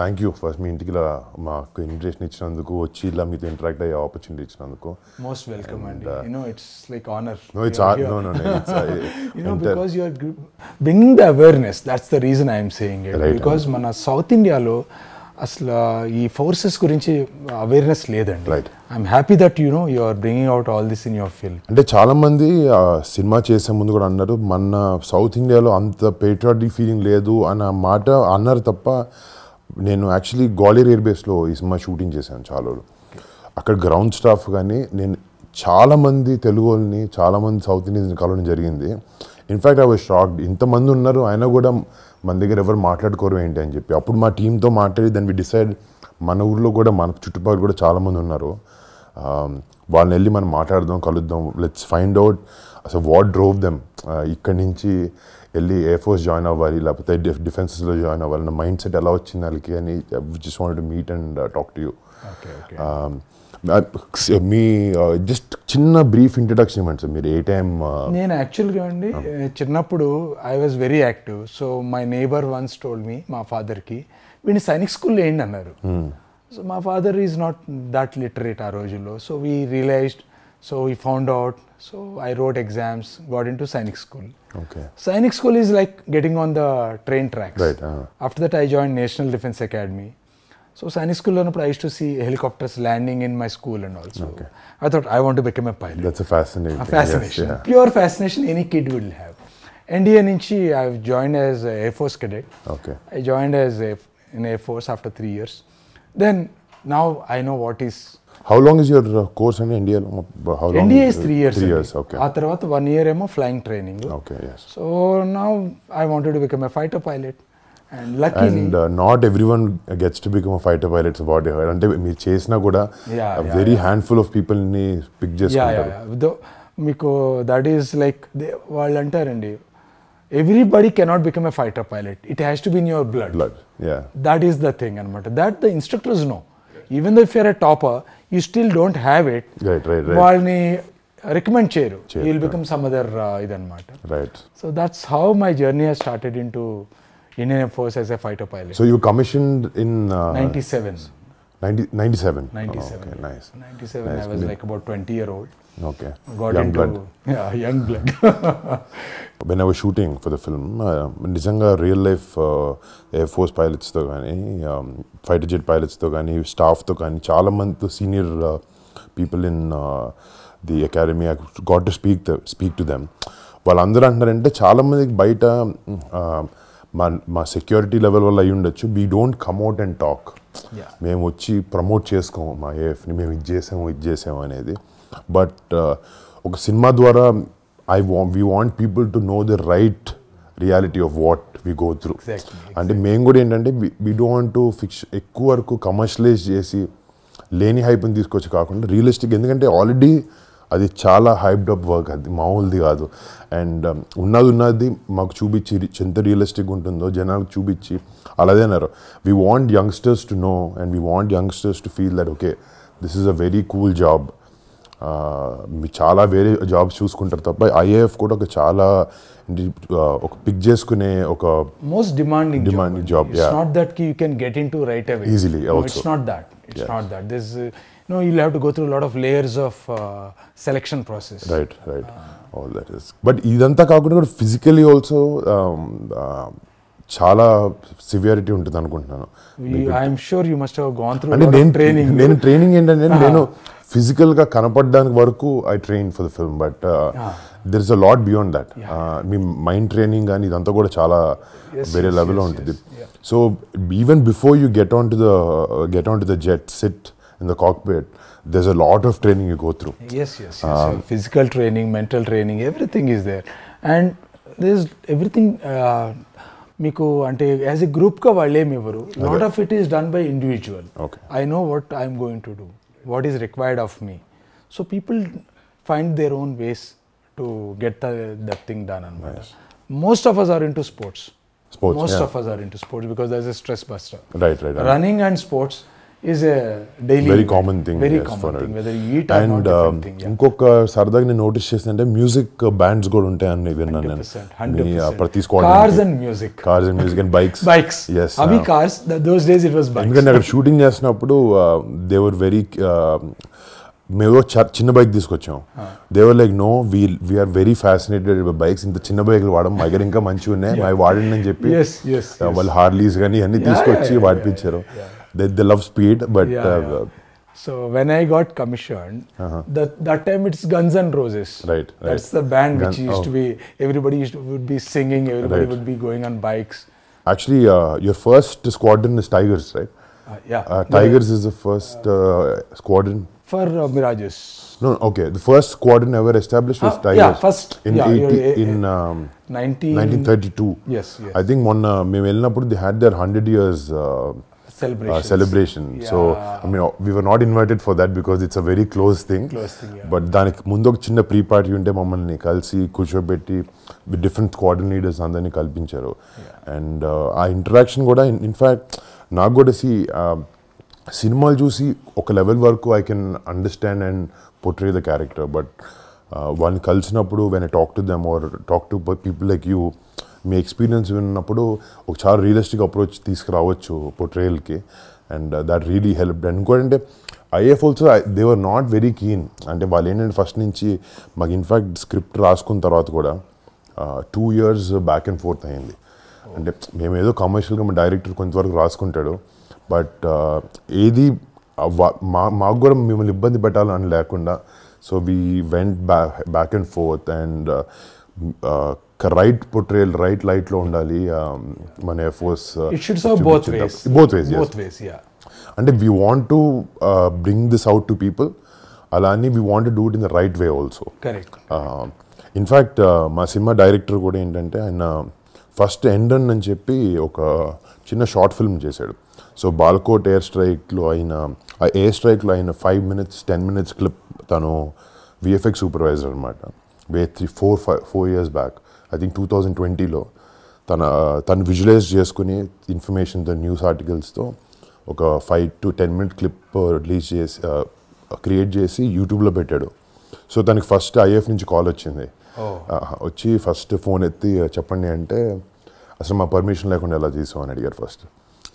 Thank you first మీ ఇంటికి మాకు invitation ఇచ్చినందుకు వచ్చి ఇలా మీతో ఇంటరాక్ట్ అయ్యే ఆపర్చునిటీ ఇచ్చినందుకు. మోస్ట్ వెల్కమ్ అండి. It's like honor. No, it's because you are bringing the awareness. That's the reason I am saying it. Right, because మన సౌత్ ఇండియాలో అసలు ఈ ఫోర్సెస్ గురించి అవేర్నెస్ లేదండి. Right. I'm happy that you are bringing out all this in your film. అంటే చాలా మంది cinema చేసే ముందు కూడా అన్నారు మన సౌత్ ఇండియాలో అంత పేట్రియాటిక్ ఫీలింగ్ లేదు అన్న మాట అన్నారు తప్ప, నేను యాక్చువల్లీ గ్వాలియర్ ఎయిర్ బేస్లో ఈ సినిమా షూటింగ్ చేశాను చాలా రోజులు. అక్కడ గ్రౌండ్ స్టాఫ్ కానీ నేను చాలామంది తెలుగు వాళ్ళని చాలామంది సౌత్ ఇండియన్స్ కలవడం జరిగింది. ఇన్ఫ్యాక్ట్ ఐ వాజ్ షాక్డ్, ఇంతమంది ఉన్నారు అయినా కూడా మన దగ్గర ఎవరు మాట్లాడుకోరు ఏంటి అని చెప్పి. అప్పుడు మా టీంతో మాట్లాడి దాన్ని డిసైడ్ మన ఊర్లో కూడా మన చుట్టుపక్కల కూడా చాలామంది ఉన్నారు, వాళ్ళని వెళ్ళి మనం మాట్లాడదాం కలుద్దాం, లెట్స్ ఫైండ్ అవుట్ అసలు వాట్ డ్రోవ్ దెమ్ ఇక్కడి నుంచి వెళ్ళి ఎయిర్ ఫోర్స్ జాయిన్ అవ్వాలి లేకపోతే డిఫెన్సెస్లో జాయిన్ అవ్వాలి నా మైండ్ సెట్ ఎలా వచ్చింది వాళ్ళకి అని just wanted to meet and talk to you. మీ జస్ట్ చిన్న బ్రీఫ్ ఇంట్రడక్షన్ ఇవ్వండి సార్. మీరు ఏ టైం? నేను యాక్చువల్గా అండి చిన్నప్పుడు I was very active. So my neighbour once told me, మా ఫాదర్కి వీడిని సైనిక్ స్కూల్లో వేయండి అన్నారు. సో మా father is not that literate ఆ రోజుల్లో. So we realized, so we found out, so I wrote exams, got into Sainik school. Okay. Sainik school is like getting on the train tracks. Right. After that I joined National Defence Academy. So Sainik school I used to see helicopters landing in my school and also. Okay. I thought I want to become a pilot. That's a fascinating. A fascination. Yes, yeah. Pure fascination any kid will have. NDA nunchi I've joined as a Air Force cadet. Okay. I joined as in Air Force after 3 years. Then now I know what is. How long is your course in India? How long? NDA is 3 years. 3 years, okay. ఆ తర్వాత 1 year ఏమో flying training. Okay, yes. So now I wanted to become a fighter pilot, and luckily. And not everyone gets to become a fighter pilot. So what I heard, అంటే మీరు చేసినా కూడా a very handful of people ని pick చేసుకుంటారు. Yeah. మీకు that is like వాళ్ళు అంటారండి, everybody cannot become a fighter pilot. It has to be in your blood. Yeah. That is the thing అన్నమాట. That the instructors know. Even though if you are a topper, you still don't have it. Right. వాళ్ళని recommend చేయరు. You will become some other ఇదన్నమాట. Right. So that's how my journey has started into Indian Air Force as a fighter pilot. So you commissioned in 97. 97. 97. Okay, nice. 97. Nice. I was like about 20-year-old. Okay. Got young into blood. Yeah, young blood. When I was shooting for the film, నిజంగా real life air force పైలట్స్తో కానీ fighter jet పైలట్స్తో కానీ స్టాఫ్తో కానీ చాలామందితో senior people in the academy I got to speak to them. వాళ్ళందరూ అంటారంటే చాలామందికి బయట మా సెక్యూరిటీ లెవెల్ వల్ల అయ్యి ఉండొచ్చు, we don't come out and talk. మేము వచ్చి ప్రమోట్ చేసుకోము మా ఏఎఫ్ని, మేము ఇది చేసాము అనేది. బట్ ఒక సినిమా ద్వారా we want people to know the right reality of what we go through. Exactly. అంటే మేము కూడా ఏంటంటే we don't want to ఎక్కువ వరకు కమర్షియలైజ్ చేసి లేని హైప్ని తీసుకొచ్చి కాకుండా రియలిస్టిక్, ఎందుకంటే ఆల్రెడీ అది చాలా హైప్డ్ అప్ వర్క్, అది మామూలుది కాదు. అండ్ ఉన్నది మాకు చూపించి ఎంత రియలిస్టిక్ ఉంటుందో జనాలకు చూపించి అలాగే అన్నారు. We want youngsters to know and we want youngsters to feel that okay this is a very cool job. మీరు చాలా వేరే జాబ్స్ చూసుకుంటారు తప్ప ఐఏఎఫ్ కూడా ఒక చాలా ఒక పిక్ చేసుకునే ఒక most demanding job. It's not that you can get into right away. Easily also. It's not that. It's not that. There's you'll have to go through a lot of layers of selection process. Right. All that is. But ఇదంతా కాకుండా కూడా physically also చాలా severity ఉంటుంది అనుకుంటున్నాను. I'm sure you must have gone through a lot of training. నేను training ఏంటంటే నేను ఫిజికల్గా కనపడడానికి వరకు I train for the film, but there is a lot beyond that. Me mind training కానీ ఇదంతా కూడా చాలా వేరే లెవెల్లో ఉంటుంది. So even before you get on to the jet, SIT in the cockpit, there's a lot of training you go through. Yes. Physical training, mental training, everything is there. And there's everything మీకు అంటే as a గ్రూప్గా వాళ్ళు ఏమి ఇవ్వరు. Lot of it is done by individual. Okay. I know what I'm going to do. what is required of me. So people find their own ways to get that thing done. Yes. Most of us are into sports. Most of us are into sports because there's a stress buster. Right. Running and sports is a daily very common thing. Very yes, common thing. Whether you eat or and not, different thing. ఇంకొక సరదాగా నేను notice చేసిందంటే music bands కూడా ఉంటాయని విన్నాను నేను. 100%. ప్రతి squad Cars and music and bikes. Yes. Abhi cars. Those days it was bikes. ఎందుకంటే అక్కడ షూటింగ్ చేసినప్పుడు దే వర్ వెరీ మేము చిన్న బైక్ తీసుకొచ్చాం. They were like no we are very fascinated bikes, ఇంత చిన్న బైక్లు వాడడం మా దగ్గర ఇంకా మంచిగా ఉన్నాయి అవి వాడండి అని చెప్పి వాళ్ళు హార్లీస్ కానీ అన్ని తీసుకొచ్చి వాడిపించారు. They love speed, but so when I got commissioned, that time it's Guns N' Roses. Right. That's the band which used to be. Everybody would be singing. Everybody would be going on bikes. Actually, your first squadron is Tigers, right? Tigers is the first squadron for Mirages. No, okay. The first squadron ever established was Tigers. Yeah, first in 1932. Yes. I think when మేము వెళ్ళినప్పుడు they had their 100 years celebration. So I mean we were not invited for that because it's a very close thing. But దానికి ముందు ఒక చిన్న pre party ఉంటే మమ్మల్ని కలిసి కూర్చోబెట్టి విత్ డిఫరెంట్ స్క్వాడ్రన్ లీడర్స్ అందరినీ కల్పించారు. అండ్ ఆ ఇంటరాక్షన్ కూడా ఇన్ఫ్యాక్ట్ నాకు కూడా సినిమాలు చూసి ఒక లెవెల్ వరకు I can understand and portray the character, but వాళ్ళని కలిసినప్పుడు when I talk to them or talk to people like you, మీ ఎక్స్పీరియన్స్ విన్నప్పుడు ఒక చాలా రియలిస్టిక్ అప్రోచ్ తీసుకురావచ్చు పోర్ట్రేయల్కి, and that really help. And ఇంకోటంటే if also they were not very keen. అంటే వాళ్ళు ఏంటంటే ఫస్ట్ నుంచి మాకు ఇన్ఫ్యాక్ట్ స్క్రిప్ట్ రాసుకున్న తర్వాత కూడా 2 years బ్యాక్ అండ్ ఫోర్త్ అయింది. అంటే మేము ఏదో కమర్షియల్గా మా డైరెక్టర్ కొంతవరకు రాసుకుంటాడు, బట్ ఏది మాకు కూడా మిమ్మల్ని ఇబ్బంది పెట్టాలని లేకుండా, so we went back and fourth and right portrayal right లైట్లో ఉండాలి మన ఎయిర్ ఫోర్స్. both ways. అంటే we want to bring this out to people, అలా అని we want to do it in the right way also. In fact మా cinema director కూడా ఏంటంటే ఆయన ఫస్ట్ ఎండన్ అని చెప్పి ఒక చిన్న షార్ట్ ఫిల్మ్ చేశాడు. సో బాల్కోట్ ఎయిర్ స్ట్రైక్లో అయిన 5 minutes 10 minutes క్లిప్ తను విఎఫ్ఎక్స్ సూపర్వైజర్ అనమాట. 4 years బ్యాక్, ఐ థింక్ 2020లో తను విజువలైజ్ చేసుకుని ఇన్ఫర్మేషన్తో న్యూస్ ఆర్టికల్స్తో ఒక 5 to 10 minute క్లిప్ రిలీజ్ చేసి క్రియేట్ చేసి యూట్యూబ్లో పెట్టాడు. సో తనకి ఫస్ట్ ఐఎఫ్ నుంచి కాల్ వచ్చింది. వచ్చి ఫస్ట్ ఫోన్ ఎత్తి చెప్పండి అంటే అసలు మా పర్మిషన్ లేకుండా ఎలా చేసాం అని అడిగారు ఫస్ట్.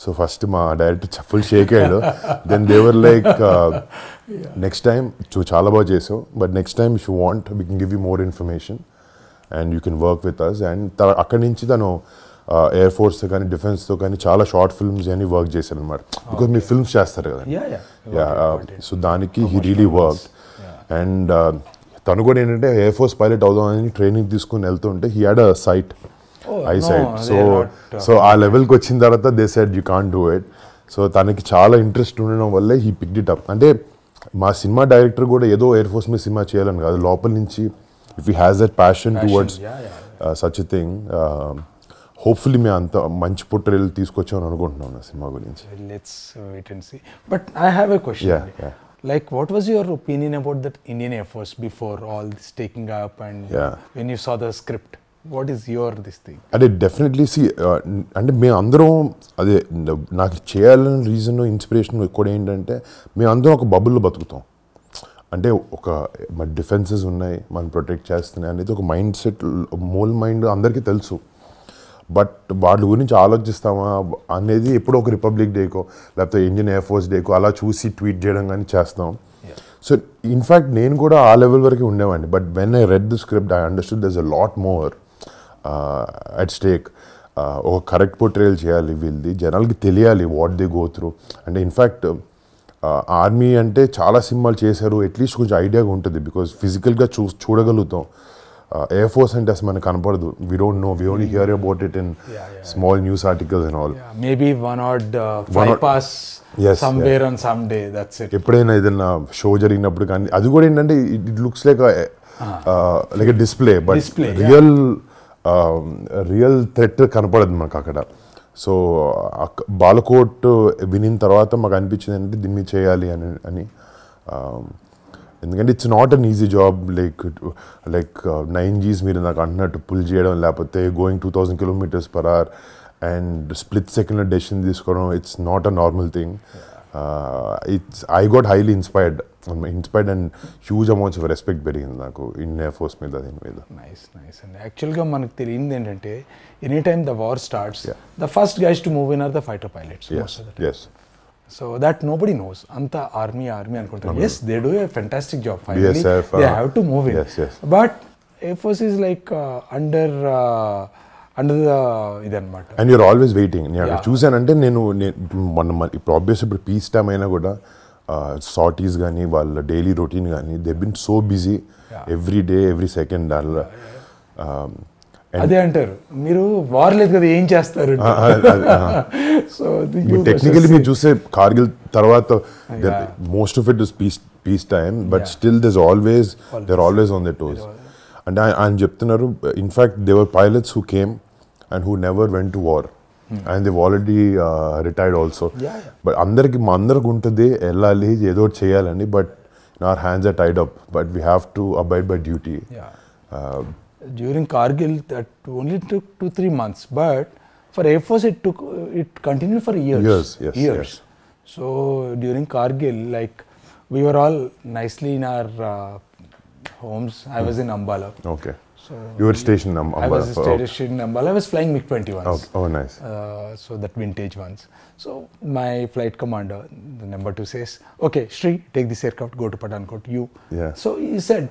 సో ఫస్ట్ మా డైరెక్టర్ ఫుల్ షేక్ అయ్యాడు. Then they were like next time చాలా బాగా చేసావు, but next time if you want we can give you more information and you can work with us. అండ్ అక్కడి నుంచి తను ఎయిర్ ఫోర్స్తో కానీ డిఫెన్స్తో కానీ చాలా షార్ట్ ఫిల్మ్స్ అని వర్క్ చేశాను అనమాట. బికాజ్ మీరు ఫిల్మ్స్ చేస్తారు కదా. సో దానికి హీ రియలీ వర్క్. అండ్ తను కూడా ఏంటంటే ఎయిర్ ఫోర్స్ పైలట్ అవుదామని ట్రైనింగ్ తీసుకుని వెళ్తుంటే he had a sight, eye sight. So ఆ లెవెల్కి వచ్చిన తర్వాత they said you can't do it. So తనకి చాలా ఇంట్రెస్ట్ ఉండడం వల్లే హీ పిక్డ్ ఇట్ అప్. అంటే మా సినిమా డైరెక్టర్ కూడా ఏదో ఎయిర్ ఫోర్స్ మీద సినిమా చేయాలని కాదు, లోపల నుంచి if he has that passion towards such a thing, hopefully మేము అంత మంచి పోర్ట్రేయల్ తీసుకొచ్చామని అనుకుంటున్నాం నా సినిమా గురించి. Let's wait and see. But I have a question. Like, what was your opinion about that Indian Air Force before all this taking up and when you saw the script? What is your this thing? అదే definitely అంటే మేము అందరం అదే నాకు చేయాలని reason inspiration కూడా ఏంటంటే మేము అందరం ఒక బబుల్లో బతుకుతాం. అంటే ఒక మన డిఫెన్సెస్ ఉన్నాయి, మనం ప్రొటెక్ట్ చేస్తున్నాయి అనేది ఒక మైండ్ సెట్, మోల్ మైండ్ అందరికీ తెలుసు. బట్ వాళ్ళ గురించి ఆలోచిస్తామా అనేది ఎప్పుడో ఒక రిపబ్లిక్ డేకో లేకపోతే ఇండియన్ ఎయిర్ ఫోర్స్ డేకో అలా చూసి ట్వీట్ చేయడం కానీ చేస్తాం. సో ఇన్ఫ్యాక్ట్ నేను కూడా ఆ లెవెల్ వరకు ఉండేవాడిని. But when I read the script I understood there's a lot more at stake. ఒక కరెక్ట్ పోర్ట్రేయల్ చేయాలి, వీళ్ళది జనాలకి తెలియాలి వాట్ దే గో త్రూ. అంటే ఇన్ఫ్యాక్ట్ ఆర్మీ అంటే చాలా సినిమాలు చేశారు, అట్లీస్ట్ కొంచెం ఐడియాగా ఉంటుంది బికాజ్ ఫిజికల్గా చూడగలుగుతాం. ఎయిర్ ఫోర్స్ అంటే అసలు మనకు కనపడదు. We don't know, we only hear about it in small news articles and all. Maybe one or flypast somewhere on some day, that's it. ఎప్పుడైనా ఏదైనా షో జరిగినప్పుడు కానీ అది కూడా ఏంటంటే it looks like like a display, but real threat కనపడదు మనకు అక్కడ. సో బాలకోట్ వినిన తర్వాత మాకు అనిపించింది అంటే దీన్ని చేయాలి అని. ఎందుకంటే it's not an easy job like 9Gs మీరు నాకు అంటున్నట్టు పుల్ చేయడం లేకపోతే going 2000 km/h and split second decision తీసుకోవడం it's not a normal thing. I got highly inspired and huge amounts of respect పెరిగింది నాకు ఇండియన్ ఎయిర్ ఫోర్స్ మీద దీని మీద. నైస్ అండి. యాక్చువల్గా మనకు తెలియంది ఏంటంటే any time the war starts the first guys to move in are the fighter pilots. So that nobody knows. అంత ఆర్మీ అనుకుంటారు. Yes they do a fantastic job. Finally they have to move in. But air force is like under ఇదన్నమాట. And you're always waiting. నేను చూసానంటే నేను ఇప్పుడు obvious ఇప్పుడు piece time అయినా కూడా సార్టీస్ కానీ వాళ్ళ డైలీ రొటీన్ కానీ they been so busy every day every second. అదే అంటారు మీరు వార్ లేదు కదా ఏం చేస్తారు. సో టెక్నికలీ మీరు చూస్తే కార్గిల్ తర్వాత most of it is peace time but still there always on the toes. అంటే ఆయన చెప్తున్నారు in fact they were pilots who came and who never went to war and they've already retired also. But అందరికి ఉంటుంది వెళ్ళాలి ఏదో చేయాలని, but our hands are tied up but we have to abide by duty. During Kargil that only took 2-3 months, but for Air Force it continued for years. Yes. So during Kargil, like we were all nicely in our homes. I was in Ambala. Okay. So you were stationed in Ambala? I was stationed in Ambala. I was flying MiG-21s. Okay. Oh, nice. So that vintage ones. So my flight commander, the number 2 says, okay, Shri, take this aircraft, go to Pathankot, you. Yeah. So he said,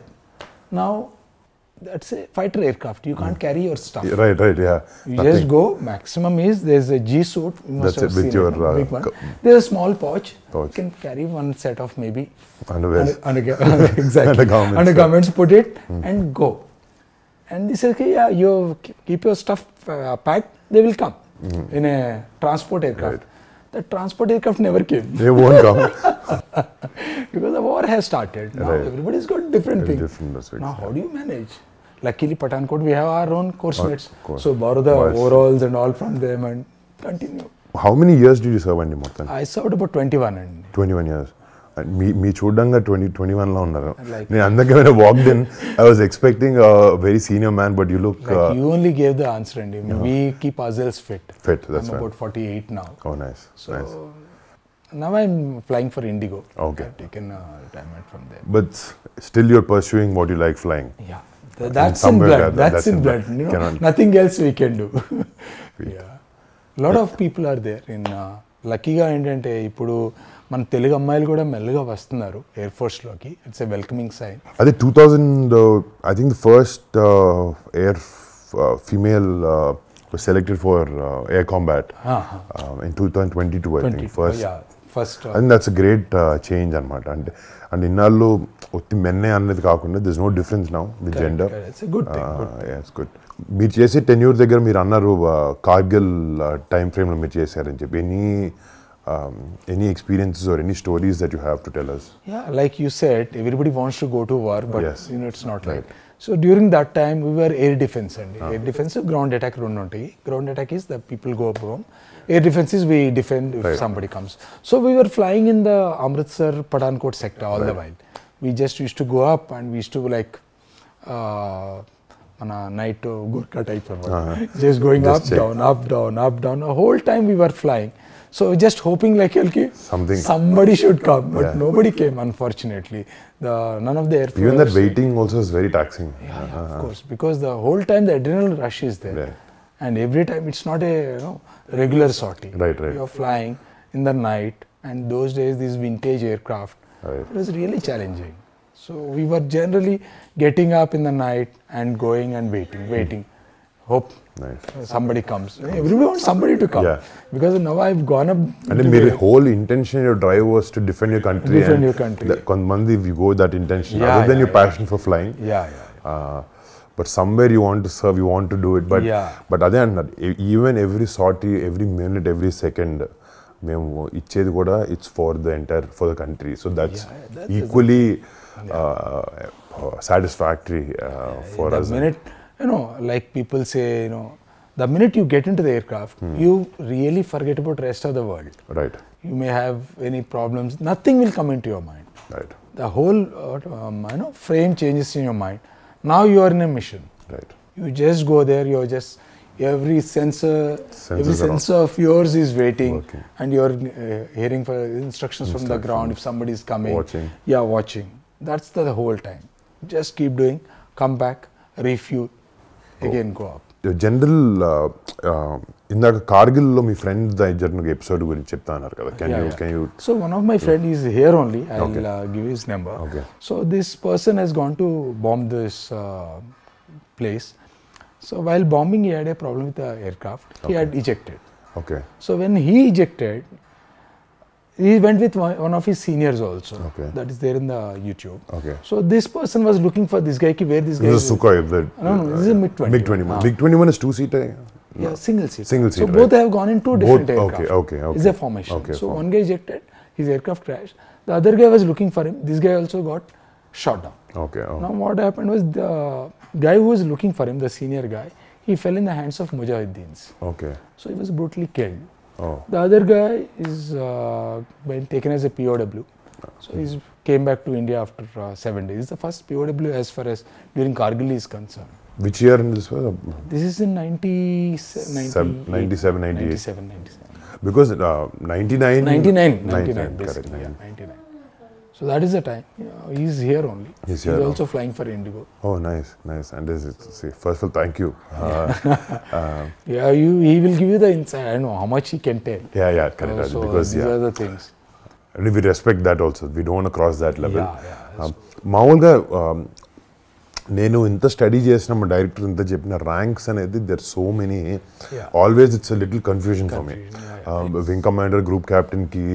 now that's a fighter aircraft. You can't carry your stuff. Right, yeah. You just go, maximum is, there's a G suit. You must have with seen your big one. There's a small pouch. You can carry one set of maybe exactly. Undergarments, put it and go. And they said, okay, yeah, you keep your stuff packed, they will come in a transport aircraft. Right. The transport aircraft never came. They won't come. Because the war has started. Now everybody's got different things. Now how do you manage? Luckily, Pathankot, we have our own course mates. So borrow the overalls and all from them and continue. How many years did you serve in Mortan? I served about 21. 21 years. మీ చూడంగా 21లో ఉన్నారు. నేను అందుకే walked in I was expecting very senior man but you look you only gave the answer అండి. We keep ourselves fit. That's I'm about 48 now. Oh, nice. So now I'm flying for Indigo. Okay. I've taken retirement from there. But still you're pursuing what you like flying. Yeah. That's in blood. That's in blood. You know, nothing else we can do. Yeah. Lot of people are there in లక్కీగా ఏంటంటే ఇప్పుడు మన తెలుగు అమ్మాయిలు కూడా మెల్లగా వస్తున్నారు air ఫోర్స్లోకి. It's a welcoming sign. అదే 2000 I think the first air female was selected for air combat in 2022 I think first I think that's a great change అన్నమాట. అంటే ఇన్నాళ్ళు ఒత్తి మెన్నే అన్నది కాకుండా there's no difference now with gender. It's a good thing. Yeah, it's good. మీరు చేసే tenure దగ్గర మీరు అన్నారు కార్గిల్ టైం ఫ్రేమ్లో మీరు చేశారని చెప్పి any experiences or any stories that you have to tell us? Yeah, like you said, everybody wants to go to war, but you know, it's not right. So during that time we were air defense and air defense ground attack రెండు ఉంటాయి. Ground attack is the people go home. Air defense is we defend if somebody comes. So we were flying in the Amritsar Pathankot sector all the while. We just used to go up and we used to like on a night Gurkha type of just going just up down. The whole time we were flying. So just hoping like somebody should come, but nobody came unfortunately. None of the air force. Even that waiting also is very taxing. Yeah, of course, because the whole time the adrenaline rush is there, and every time it's not a regular sortie. Right. You're flying in the night, and those days these vintage aircraft, it was really challenging. So we were generally getting up in the night and going and waiting. Hope somebody comes. Everybody wants somebody to come. Because now I've gone up. And the whole intention, your drive was to defend your country. Konmandi, if you go with that intention, other than your passion for flying. But somewhere you want to serve, you want to do it. But other than that, even every sortie, every minute, every second, it's for the country. So that's equally satisfactory for us. Like people say, the minute you get into the aircraft, you really forget about the rest of the world. Right. You may have any problems. Nothing will come into your mind. Right. the whole frame changes in your mind. Now you are in a mission. Right. You just go there. You're just every sensor of yours is waiting, Working. and you're hearing for instructions from the ground. If somebody is coming, watching. That's the whole time. Just keep doing. Come back, refuel, again go up. General ఇందాక కార్గిల్లో మీ friend జరిగిన episode గురించి చెప్తా అన్నారు కదా. Can you So one of my friend is here only. I'll give his number. Okay. So this person has gone to bomb this place. So while bombing, he had a problem with the aircraft. He had ejected. Okay. So when he ejected, he went with one of his seniors also. Okay. That is there in the YouTube. Okay. So this person was looking for this guy. Where this guy This is Sukhoi. No, this is a MiG-21. MiG-21. MiG-21 is two-seater. Yeah, single seat. Single So seat, both have gone in two different aircraft. Okay. It's a formation. Okay, so one guy ejected, his aircraft crashed. The other guy was looking for him. This guy also got shot down. Okay. Now what happened was the guy who was looking for him, the senior guy, he fell in the hands of Mujahideens. Okay. So he was brutally killed. Oh. The other guy is been taken as a POW. So he came back to India after 7 days. It's the first POW as far as during Kargil is concerned. Which year in this was? This is in 97, 97. Because 99. 99 correct. basically. Yeah, 99. So that is the time. He's here only. He's here also flying for Indigo. Oh, nice. And this is, first of all, thank you. Yeah, he will give you the insight. I don't know how much he can tell. Yeah, correct. So because these are the things. And we respect that also. We don't want to cross that level. Yeah. మామూలుగా నేను ఇంత study చేసిన మా director ఇంత చెప్పిన ranks అనేది there so many always it's a little confusion for me. Wing commander, group captain కి,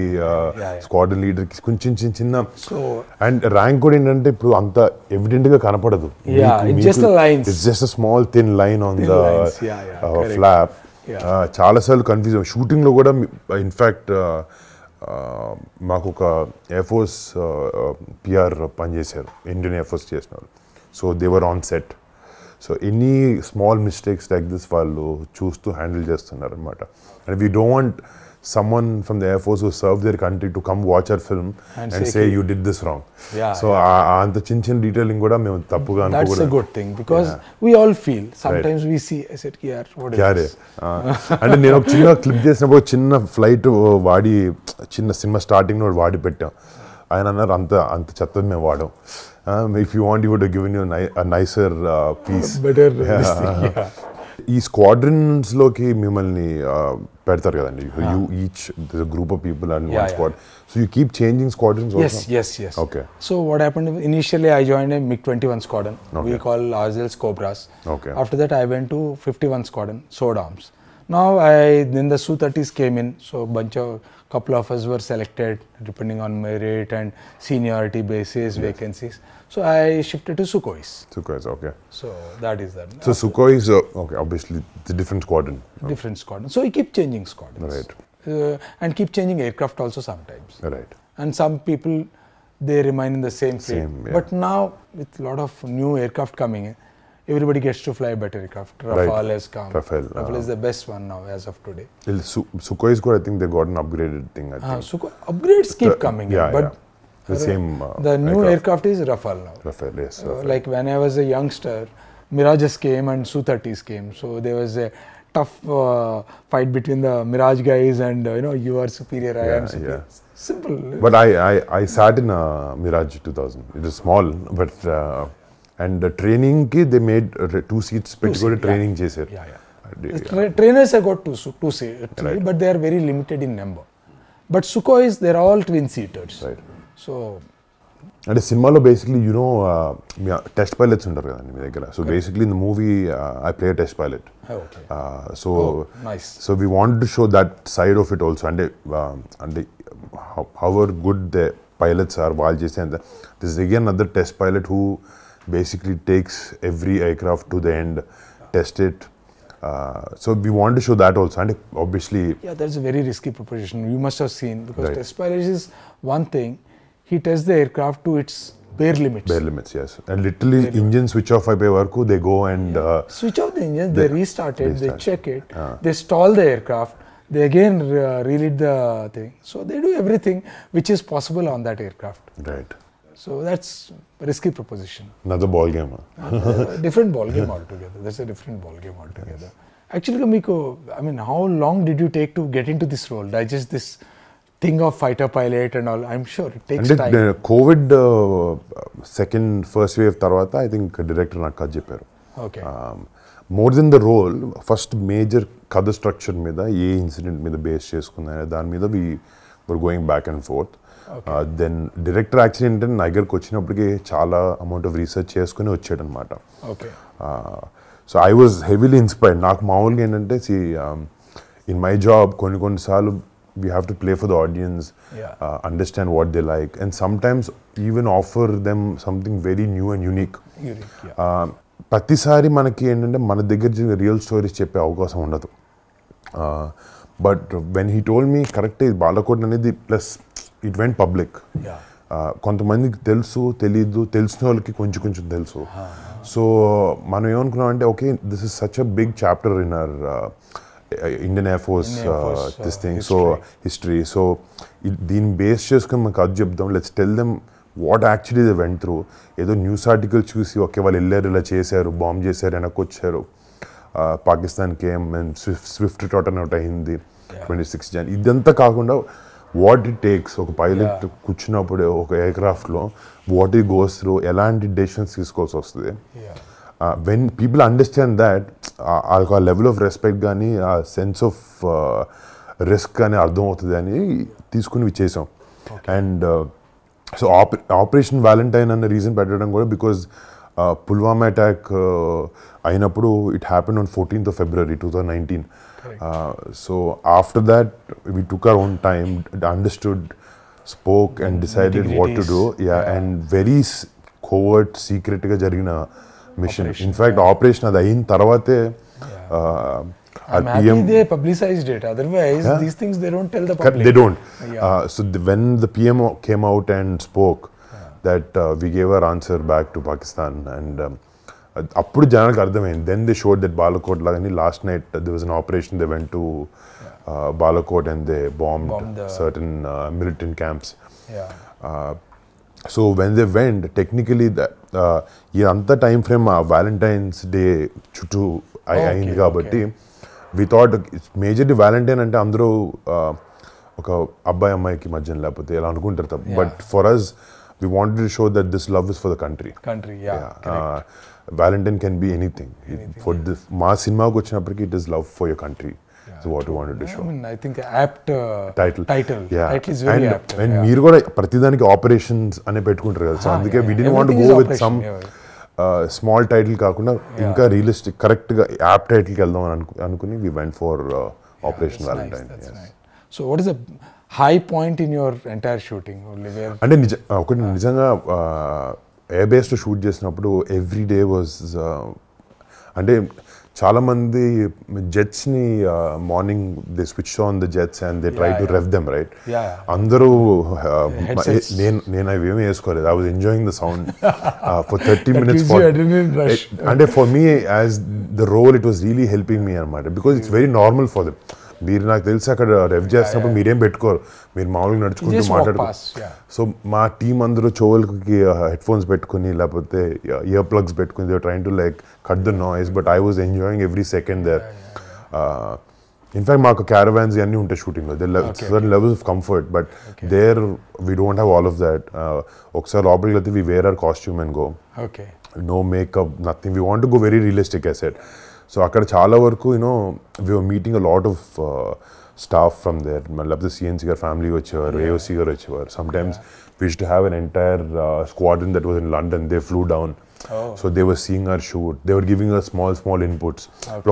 squadron leader కి కొంచెం చిన్న అండ్ ర్యాంక్ కూడా ఏంటంటే ఇప్పుడు అంత ఎవిడెంట్ గా కనపడదు. It's just a small thin line on the flop. చాలాసార్లు కన్ఫ్యూజ్. షూటింగ్ లో కూడా ఇన్ఫ్యాక్ట్ మాకు ఒక ఎయిర్ ఫోర్స్ పిఆర్ పనిచేశారు, ఇండియన్ ఎయిర్ ఫోర్స్ చేసినారు. So they were on set. So any small mistakes like this వాళ్ళు చూస్తూ హ్యాండిల్ చేస్తున్నారు అనమాట. And we don't want someone from the Air Force who served their country to come watch our film and say you did this wrong. So anta chin detailing kuda mem tappuga anukona. That's a good thing because we all feel sometimes we see I said yaar what is this. And నేను ఒక చిన్న clip చేసినప్పుడు చిన్న flight వాడి చిన్న cinema starting లో వాడి పెట్టాం. ఆయన అన్నారు అంత చెత్త మేము వాడాం. If you want, you would have given you a nicer piece. Better. ఈ స్క్వాడ్రన్స్ లోకి మిమ్మల్ని పెడతారు కదండి. You each there's a group of people and one squad. So you keep changing squadrons also? Yes. Okay. So what happened initially, I joined a MiG-21 squadron. We call ourselves Cobras. Okay. After that I went to 51 squadron, Sword Arms. Now then the Su-30s came in, so couple of us were selected depending on merit and seniority basis, vacancies. So I shifted to Sukhois. Okay. So that is that. So Sukhois, okay, obviously it's a different squadron. Different squadron. So we keep changing squadrons. Right. And keep changing aircraft also sometimes. Right. And some people, they remain in the same fleet. But now with a lot of new aircraft coming in, everybody gets to fly better aircraft. Rafale has come. Rafale is the best one now as of today. Sukhois, I think they got an upgraded thing. I think. Upgrades keep coming in, but the same. The new aircraft is Rafale now. Rafale, yes. Like when I was a youngster, Mirages came and Su-30s came. So there was a tough fight between the Mirage guys and you are superior, I am superior. Simple. But I sat in a Mirage 2000. It is small, but and the training ki they made 2 seats పెట్టుకొని training చేశారు. Trainers have got two seats, but they are very limited in number. But Sukhois, they are all twin seaters. Right. So అంటే సినిమాలో basically test pilots ఉంటారు కదండి మీ దగ్గర. So basically in the movie I play test pilot. So we want to show that side of it also. అంటే however good the pilots are వాళ్ళు చేసే అంత. This is again other test pilot who basically takes every aircraft to the end, test it. So we want to show that also, and obviously that's a very risky proposition. You must have seen, because test pilot is one thing, he tests the aircraft to its bare limits. Yes, and literally engine switch off అయిపోయే వరకు they go and switch off the engine, they restart it, they check it, they stall the aircraft, they again relit the thing. So they do everything which is possible on that aircraft. Right. So that's a risky proposition. another ball game. Different ball game altogether. That's a different ball game altogether. Actually, Miko, I mean, how long did you take to get into this role? Digest this thing of fighter pilot and all. I'm sure it takes time. అంటే Covid first wave తర్వాత I think director నాకు కథ చెప్పారు. Okay. More than the role first major కథ structure మీద a incident మీద base చేసుకున్నా దాని మీద we were going back and forth. Then director actually ఏంటంటే నా దగ్గరకు వచ్చినప్పటికీ చాలా అమౌంట్ ఆఫ్ రీసెర్చ్ చేసుకుని వచ్చాడు అనమాట. So I was heavily inspired. నాకు మామూలుగా ఏంటంటే ఇన్ మై జాబ్ కొన్నిసార్లు we have to play for the audience, understand what they like, and sometimes even offer them something very new and unique. ప్రతిసారి మనకి ఏంటంటే మన దగ్గర రియల్ స్టోరీస్ చెప్పే అవకాశం ఉండదు. But when he told me correct Balakot అనేది ప్లస్ ఇట్ వెంట్ పబ్లిక్. కొంతమందికి తెలుసు తెలీదు, తెలిసిన వాళ్ళకి కొంచెం కొంచెం తెలుసు. సో మనం ఏమనుకున్నాం అంటే okay this is such a big chapter in our Indian Air Force this thing, history. So history. So దీన్ని బేస్ చేసుకొని మనకు అది చెప్దాం. Let's tell them what actually they went through. ఏదో న్యూస్ ఆర్టికల్ చూసి ఓకే వాళ్ళు వెళ్ళారు, ఇలా చేశారు, బాంబ్ చేశారు, వెనక్కి వచ్చారు, పాకిస్తాన్కి ఏం స్విఫ్ట్ టోటన్ అవుట్ అయింది 26 Jan. ఇదంతా కాకుండా వాట్ ఇట్ టేక్స్ ఒక పైలట్ కూర్చున్నప్పుడు ఒక ఎయిర్క్రాఫ్ట్లో వాట్ ఇట్ గోస్ త్రూ, ఎలాంటి డెసిషన్స్ తీసుకోవాల్సి వస్తుంది. వెన్ పీపుల్ అండర్స్టాండ్ దాట్ వాళ్ళకి ఆ లెవెల్ ఆఫ్ రెస్పెక్ట్ కానీ ఆ సెన్స్ ఆఫ్ రిస్క్ కానీ అర్థమవుతుంది అని తీసుకుని చేసాం. అండ్ సో ఆపరేషన్ వ్యాలంటైన్ అన్న రీజన్ పెట్టడం కూడా బికాజ్ పుల్వామా అటాక్ అయినప్పుడు it happen on 14th of February 2019. So after that we took our own time, understood, spoke and decided what to do. And very covert, secret గా జరిగిన machine. In fact operation అది అయిన తర్వాతే I'm happy they publicized it. Otherwise, these things they don't tell the public. They don't. So when the PM came out and spoke that we gave our answer back to Pakistan, and appudu janalku ardhamaindi. Then they showed that Balakot lagani last night there was an operation. They went to Balakot and they bombed certain militant camps. So when they went, technically anta time frame Valentine's Day chutu ayindi kabatti we thought it's majorly Valentine ante andru oka abbayi ammayiki madhyana leకపోతే ఎలా అనుకుంటారు. But for us we wanted to show that this love is for the country. Valentine can be anything. For this మా సినిమాకి వచ్చినప్పటికీ it is love for your country. So what we wanted to show. I mean, I think apt title is very apt. And మీరు కూడా ప్రతిదానికి operations అనే పెట్టుకుంటారు కదా. So అందుకే we didn't want to go with some small title కాకుండా ఇంకా realistic కరెక్ట్గా యాప్ టైటిల్కి వెళ్దాం అని అనుకుని we went for Operation Valentine. So what is the high point in your entire shooting? అంటే ఒకటి నిజంగా ఎయిర్ బేస్లో షూట్ చేసినప్పుడు ఎవ్రీ డే వాజ్ అంటే చాలా మంది జెట్స్ ని morning they switch on the jets and they try to rev them right. అందరూ నేను అవి ఏమీ వేసుకోలేదు. I was enjoying the sound for 30 minutes. అంటే for me as the role it was really helping me అనమాట. Because it's very normal for them. మీరు నాకు తెలిసి అక్కడ రెవ్ చేస్తున్నప్పుడు మీరేం పెట్టుకోరు, మీరు మామూలుగా నడుచుకుంటూ మాట్లాడుకో. సో మా టీం అందరూ చెవులకి హెడ్ ఫోన్స్ పెట్టుకుని లేకపోతే ఇయర్ ప్లగ్స్ పెట్టుకుని they train to like cut the noise. But I was enjoying every second there. In fact మాకు క్యారవాన్స్ అన్నీ ఉంటాయి షూటింగ్లో. Certain levels of comfort. But there we don't have all of that. ఒకసారి లోపలికి వెళ్తే we wear our costume and go. No makeup, nothing. We want to go very realistic I said. So అక్కడ చాలా వరకు we were meeting a lot of staff from there. లేకపోతే CNC గారు family వచ్చేవారు, AOC గారు వచ్చేవారు. Sometimes we used to have an entire squadron that was in London. They flew down. So they were seeing our shoot. They were giving us small inputs.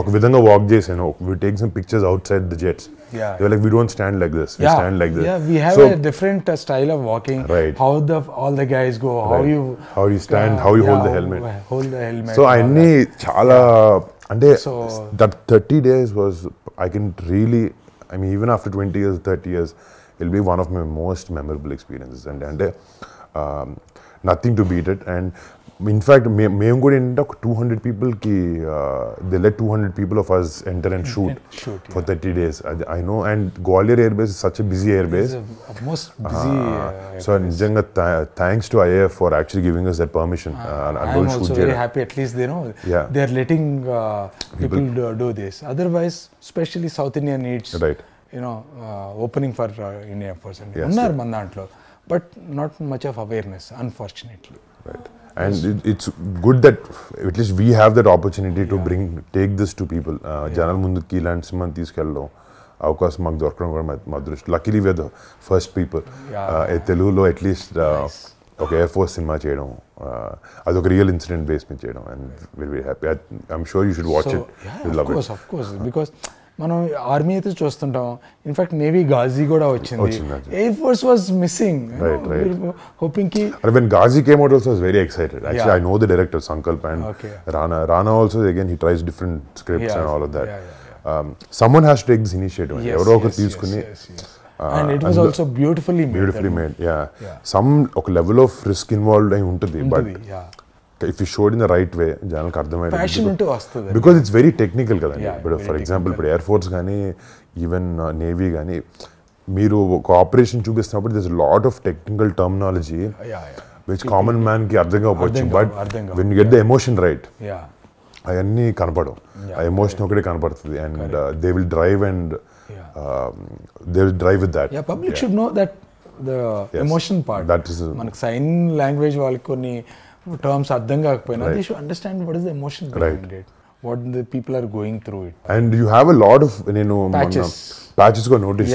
ఒక విధంగా walk చేసాను. We were taking some pictures outside the jets. They were like, we don't stand like this. We stand like this. We have a different style of walking. Right. How all the guys go. How you stand. How you hold the helmet. So అన్ని చాలా అంటే that 30 days was, I can really, I mean even after 20 years, 30 years, it'll be one of my most memorable experiences. And nothing to beat it. And in fact మేము కూడా ఏంటంటే ఒక 200 పీపుల్కి they let 200 people of us enter and shoot for 30 days. I know. And Gwalior air base is such a busy air base. So నిజంగా thanks to IAF for actually giving us that permission. I'm also very happy at least they are letting people do this. Otherwise, especially South India needs opening for India first. Unnar man dantlo, but not much of awareness, unfortunately. Right. And it's good that at least we have that opportunity to take this to people. Janal munduki ilanti cinema తీసుకెళ్ళడం అవకాశం మాకు దొరకడం కూడా మా అదృష్టం. Luckily we are the first people తెలుగులో at least ఒక air force cinema చేయడం, అదొక రియల్ ఇన్సిడెంట్ బేస్ మీద చేయడం. And very happy. I'm sure you should watch it. Of course because మనం ఆర్మీ అయితే చూస్తుంటాం. ఇన్ఫాక్ట్ నేవీ గాజీ కూడా వచ్చింది. Air force was missing. Hoping కి when Ghazi came out also I was very excited. Actually I know the director Sankalp and Rana also again he tries different scripts and all of that. Someone has to take this initiative. ఎవరో ఒకరు తీసుకుని and it was also beautifully made. Some ఒక level of risk involved అయి ఉంటుంది. But if you showed in the right way, జనాలకు అర్థమైంది. Passion ఉంటే వస్తుంది. Because it's very technical కదండి. ఇప్పుడు ఫర్ ఎగ్జాంపుల్ ఇప్పుడు ఎయిర్ ఫోర్స్ కానీ ఈవెన్ నేవీ కానీ మీరు ఒక operation చూపిస్తున్నప్పుడు there's a lot of technical terminology which common man కి అర్థం కావచ్చు. But when you get the emotion right, అవన్నీ కనపడవు. ఆ ఎమోషన్ ఒకటే కనపడుతుంది. And they will drive and they will drive with that. Public should know that the emotion part. That is మనకు sign language వాళ్ళకి కొన్ని terms అర్థం కాకపోయినా they should understand what is the emotion behind it, what the people are going through it. And you have a lot of patches got noticed.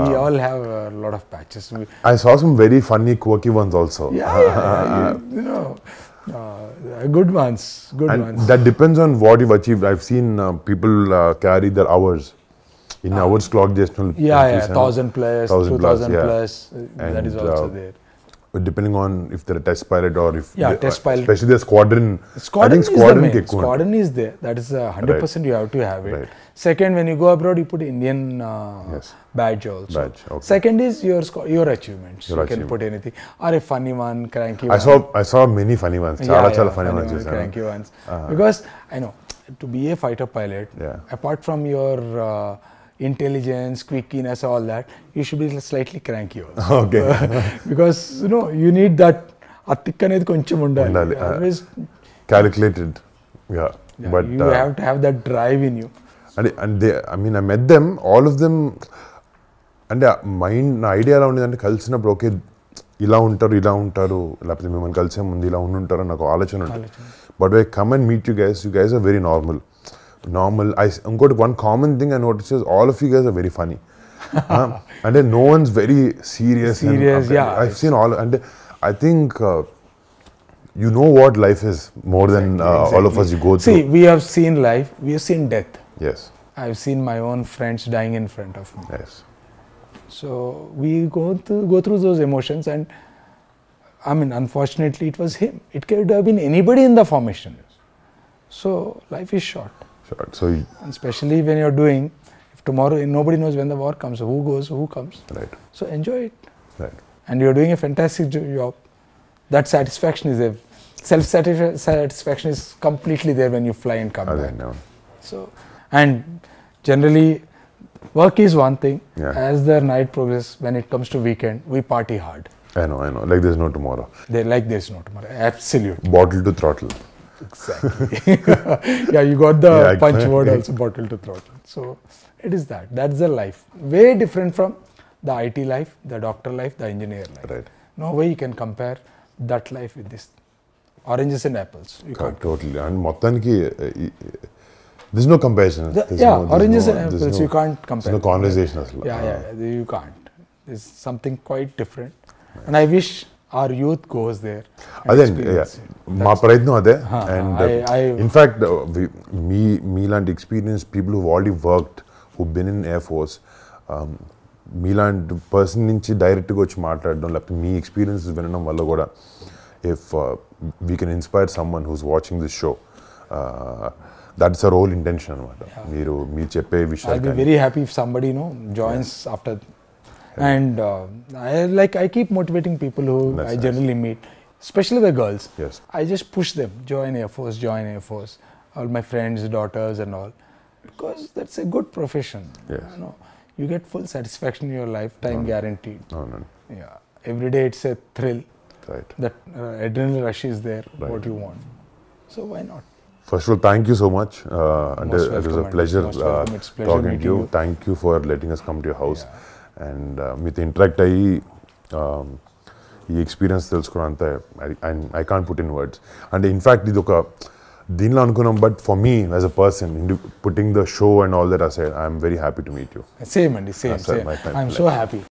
We all have a lot of patches. I saw some very funny quirky ones also. Good ones. That depends on what you've achieved. I've seen people carry their hours in hours clock just 1,000 plus 2,000 plus. That is also there. Depending on if they're a test pilot or if test pilot, especially the squadron. I think squadron is there. That is 100% you have to have it. Second, when you go abroad, you put Indian badge also. Second is your achievements. You can put anything or a funny one, cranky one. I saw many funny ones. Chala funny ones, cranky ones. Because I know to be a fighter pilot, apart from your intelligence, quickiness, all that, you should be slightly cranky also. Okay. Because you need that athik anedi koncham undali. Always calculated. But you have to have that drive in you. And they, I mean I met them, all of them. And mind నా idea ఎలా ఉండేదంటే కలిసినప్పుడు okay ఇలా ఉంటారు లేకపోతే మిమ్మల్ని కలిసే ముందు ఇలా ఉండుంటారు నాకు ఆలోచన ఉంటుంది. But I come and meet you guys are very normal. ఇంకోటి one common thing I noticed is all of you guys are very funny. And then no one's very serious. I've seen all, and I think you know what life is more than all of us you go through. See, we have seen life, we have seen death. Yes. I've seen my own friends dying in front of me. Yes. So we go through those emotions, and I mean, unfortunately, it was him. It could have been anybody in the formation. So life is short. So and especially when you're doing, if tomorrow nobody knows when the war comes, who goes, who comes. Right. So enjoy it. Right. And you're doing a fantastic job. That satisfaction is there. Self-satisfaction is completely there when you fly and come back. So, and generally, work is one thing. As the night progresses, when it comes to weekend, we party hard. I know. Like there's no tomorrow. There's no tomorrow. Absolutely. Bottle to throttle. Exactly. You got the punch word also, bottle to throttle. So it is that. That's the life. Way different from the IT life, the doctor life, the engineer life. Right. No way you can compare that life with this. Oranges and apples. You can't. Totally. And మొత్తానికి there's no comparison. Oranges and apples you can't compare. There's no conversation. You can't. There's something quite different. And I wish our youth goes there. అదే మా ప్రయత్నం అదే. And in fact మీలాంటి experience people who already worked who been in air force, మీలాంటి person నుంచి డైరెక్ట్గా వచ్చి మాట్లాడడం లేకపోతే మీ ఎక్స్పీరియన్సెస్ వినడం వల్ల కూడా if we can inspire someone who's watching this show, that's our whole intention అనమాట. మీరు చెప్పే విషయాలు. I'll be very happy if somebody joins after And I keep motivating people who That's I nice. generally meet, especially the girls. Yes. I just push them, join Air Force, all my friends, daughters and all, because that's a good profession. Yes. You know, you get full satisfaction in your lifetime, guaranteed. అవునండి. Yeah, every day it's a thrill. Right. That adrenaline rush is there. Right. What you want, so why not? First of all, thank you so much. And Most it was a welcome, pleasure most welcome. It's pleasure talking to meeting you. you. Thank you for letting us come to your house. And మీతో interact అయ్యి ఈ experience తెలుసుకోవడం అంతా I can't put in words. అంటే in fact ఇది ఒక దీనిలో అనుకున్నాం, but for me as a person putting the show and all that aside, I'm very happy to meet you. Same, Andy. Same. That's my friend. I'm so happy.